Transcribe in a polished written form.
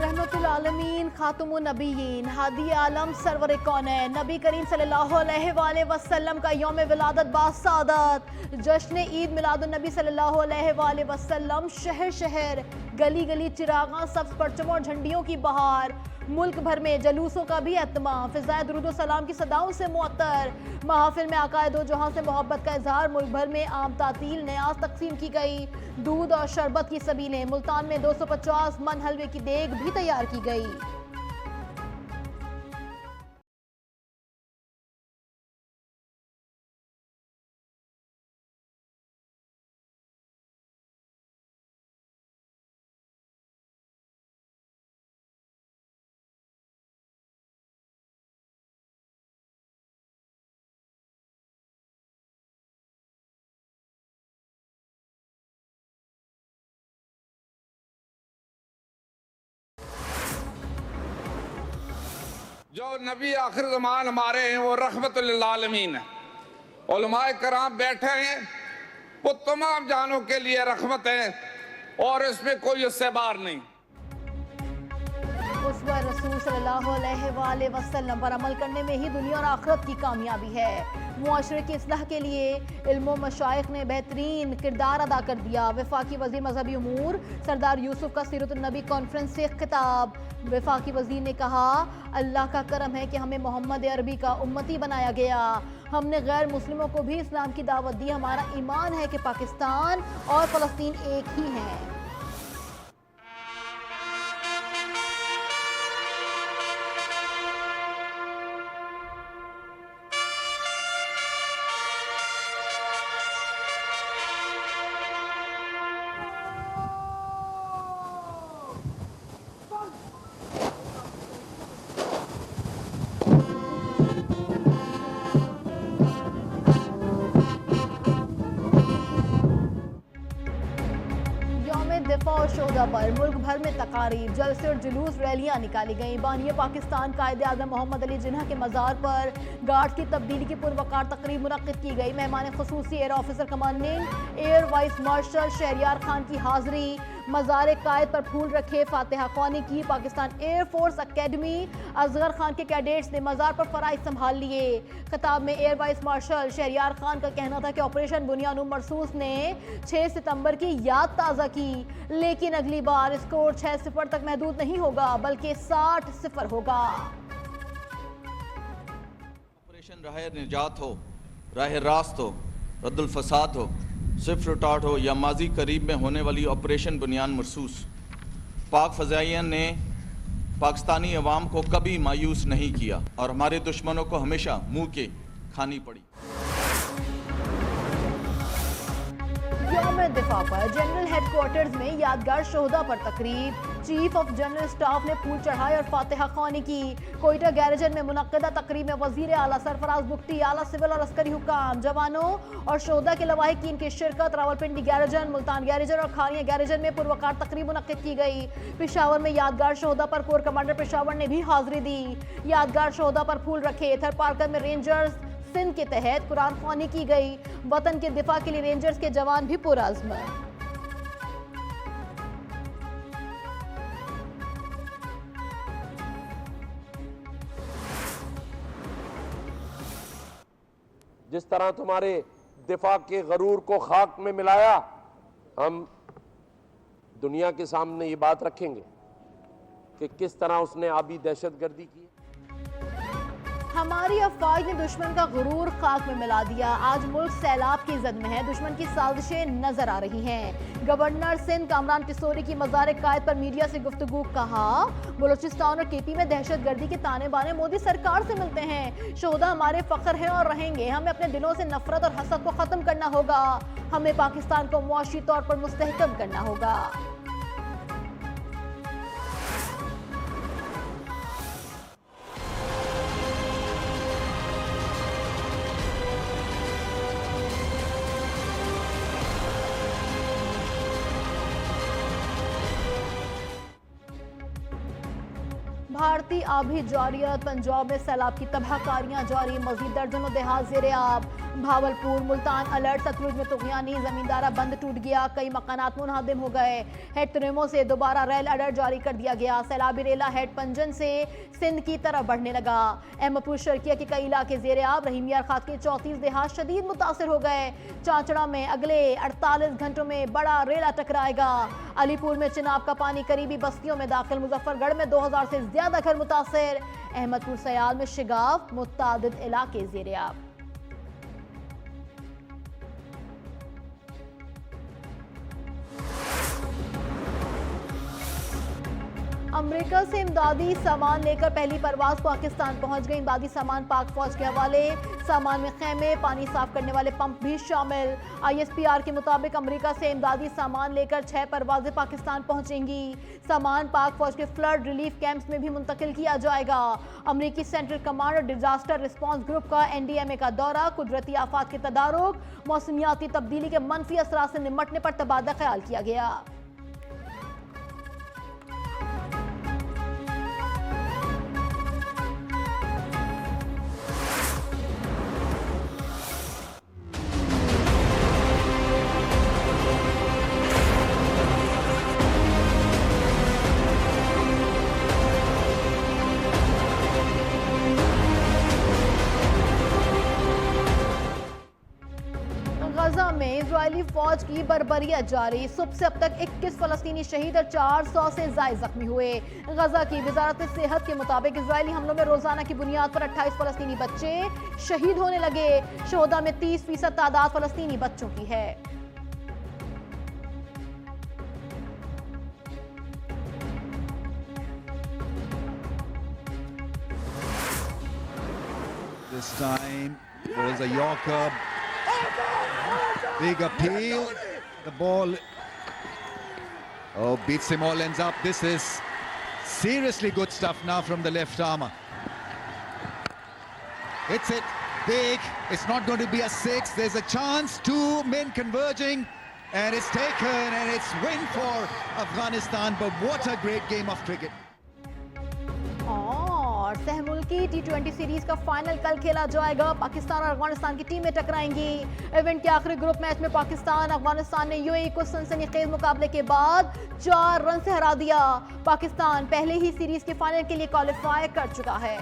रहमतुल आलमीन खातुमुन नबीयीन हादी आलम सरवर कौनैन नबी करीम सल्लल्लाहु अलैहि वसल्लम का यौम विलादत बासादत जश्न ईद मिलादुन नबी सल्लल्लाहु अलैहि वसल्लम शहर शहर गली गली चिरागां सब्ज परचमों और झंडियों की बहार। मुल्क भर में जलूसों का भी एहतमाम। फिजाए दुरूद सलाम की सदाओं से मुअत्तर। महफिल में आकाए दो जहां से मोहब्बत का इजहार। मुल्क भर में आम तातील न्याज तकसीम की गई। दूध और शरबत की सबीलें। मुल्तान में 250 मन हलवे की देग भी तैयार की गई। जो नबी आखिर ज़मान हमारे हैं वो रहमतुल आलमीन है। उलमाए कराम बैठे हैं, वो तमाम जानों के लिए रहमत है और इसमें कोई उससे बाहर नहीं। उसवा रसूल सल्लल्लाहु अलैहि वसल्लम पर अमल करने में ही दुनिया और आखिरत की कामयाबी है। मुआशरे की इस्लाह के लिए इल्म व मशाइख ने बेहतरीन किरदार अदा कर दिया। वफाकी वज़ीर मजहबी उमूर सरदार यूसुफ का सीरतुन नबी कॉन्फ्रेंस से खिताब। वफाकी वज़ीर ने कहा, अल्लाह का करम है कि हमें मोहम्मद अरबी का उम्मती बनाया गया। हमने गैर मुस्लिमों को भी इस्लाम की दावत दी। हमारा ईमान है कि पाकिस्तान और फ़लस्तीन एक ही हैं। दिफा और शोदा पर मुल्क भर में तकारीब, जलसे और जुलूस रैलियां निकाली गईं। बानिया पाकिस्तान कायदे आज़म मोहम्मद अली जिन्ना के मज़ार पर गार्ड की तब्दीली की पुरवकार तकरीब मुनक्किद की गई। मेहमान खुसूसी air officer commanding air vice marshal Shahryar Khan की हाजिरी। मज़ार कायद पर फूल रखे, फातिहा ख्वानी की। Pakistan air force academy Asghar Khan के कैडेट्स ने मज़ार पर फराइज संभाल लिए। खिताब में air vice marshal Shahryar Khan का कहना था कि ऑपरेशन बुनियानुम मरसूस ने 6 सितंबर की याद ताज़ा की, लेकिन अगली बार स्कोर 6-0 तक महदूद नहीं होगा बल्कि 60-0 होगा। ऑपरेशन राह निजात हो, राह रास्त हो, रद्दुल फसाद हो, सिर्फ रिटार्ट हो या माजी करीब में होने वाली ऑपरेशन बुनियान मरसूस, पाक फ़ज़ाइया ने पाकिस्तानी अवाम को कभी मायूस नहीं किया और हमारे दुश्मनों को हमेशा मुंह के खानी पड़ी। यौम दिफा पर जनरल हेडक्वार्टर्स में यादगार शोहदा पर तकरीब। चीफ ऑफ जनरल स्टाफ ने फूल चढ़ाए और फातिहा ख्वानी की। कोयटा गैरेजन में मुनक्किदा तकरीब में वजीर आला सरफराज बुख्ती, आला सिविल और अस्करी हुक्काम, जवानों और शोहदा के लवाहिकीन की शिरकत। रावलपिंडी गैरेजन, मुल्तान गैरेजन और खानिया गैरेजन में पुरवकार तकरीब मुनक्किद की गई। पेशावर में यादगार शोहदा पर कोर कमांडर पेशावर ने भी हाजिरी दी। यादगार शोहदा पर फूल रखे। थरपारकर में रेंजर्स सिंध के तहत कुरान ख्वानी की गई। वतन के दिफा के लिए रेंजर्स के जवान भी पुरअज़्म। जिस तरह तुम्हारे दिफा के गरूर को खाक में मिलाया, हम दुनिया के सामने ये बात रखेंगे कि किस तरह उसने आबी दहशतगर्दी की। हमारी अफवाज ने दुश्मन का गुरूर खाक में मिला दिया। आज मुल्क सैलाब की जद में है। दुश्मन की साजिशें नजर आ रही हैं। गवर्नर सिंध कामरान किशोरी की मज़ार कायद पर मीडिया से गुफ्तगू। कहा, बलूचिस्तान और केपी में दहशतगर्दी के ताने बाने मोदी सरकार से मिलते हैं। शोहदा हमारे फख्र हैं और रहेंगे। हमें अपने दिलों से नफरत और हसद को ख़त्म करना होगा। हमें पाकिस्तान को मुआशी तौर पर मुस्तहकम करना होगा। भारतीय आबी जारियत, पंजाब में सैलाब की तबाहकारियां जारी। मजीद दर्जनों देहात ज़ेरे आब। भावलपुर मुल्तान अलर्ट, सतलुज में तुगयानी जमींदारा बंद टूट गया, कई मकानात मुनहदम हो गए। हेड तुरेमो से दोबारा रेल अलर्ट जारी कर दिया गया। सैलाबी रेला हेड पंजन से सिंध की तरफ बढ़ने लगा। अहमदपुर शर्किया के कई इलाके जेर आब, रहीम यार खात के 34 देहात शदीद मुतासर हो गए। चांचड़ा में अगले 48 घंटों में बड़ा रेला टकराएगा। अलीपुर में चिनाब का पानी करीबी बस्तियों में दाखिल, मुजफ्फरगढ़ में 2000 से ज्यादा घर मुतासर। अहमदपुर सयाल में शिगाफ, मुतादिद इलाके जेर आब। अमेरिका से इमदादी सामान लेकर पहली परवाज पाकिस्तान पहुंच गई। इमदादी सामान पाक फौज के हवाले, सामान में खैमे, पानी साफ करने वाले पंप भी शामिल। ISPR के मुताबिक अमेरिका से इमदादी सामान लेकर 6 परवाजें पाकिस्तान पहुंचेंगी। सामान पाक फौज के फ्लड रिलीफ कैंप्स में भी मुंतकिल किया जाएगा। अमेरिकी सेंट्रल कमांड और डिजास्टर रिस्पांस ग्रुप का NDMA का दौरा, कुदरती आफात के तदारुक, मौसमियाती तब्दीली के मनफी असरात से निमटने पर तबादला ख्याल किया गया। गजा में इजरायली फौज की बर्बरियत जारी, सुबह से अब तक 21 फलस्तीनी शहीद और 400 से ज्यादा जख्मी हुए। गजा की वजारत सेहत के मुताबिक इजरायली हमलों में रोजाना की बुनियाद पर 28 फलस्तीनी बच्चे शहीद होने लगे। शोहदा में 30% तादाद फलस्तीनी बच्चों की है। This time, bowls a Yorker. Big appeal. The ball. Oh, beats him all, ends up. This is seriously good stuff now from the left armour. Hits it big. It's not going to be a 6. There's a chance. 2 men converging. And it's taken, and it's win for Afghanistan. But what a great game of cricket. और सहमुल्की T20 series का final कल खेला जाएगा। पाकिस्तान और अफगानिस्तान की टीमें टकराएंगी। Event के आखिरी ग्रुप मैच में पाकिस्तान अफगानिस्तान ने UAE को सनसनीखेज मुकाबले के बाद 4 रन से हरा दिया। पाकिस्तान पहले ही सीरीज के फाइनल के लिए क्वालिफाई कर चुका है।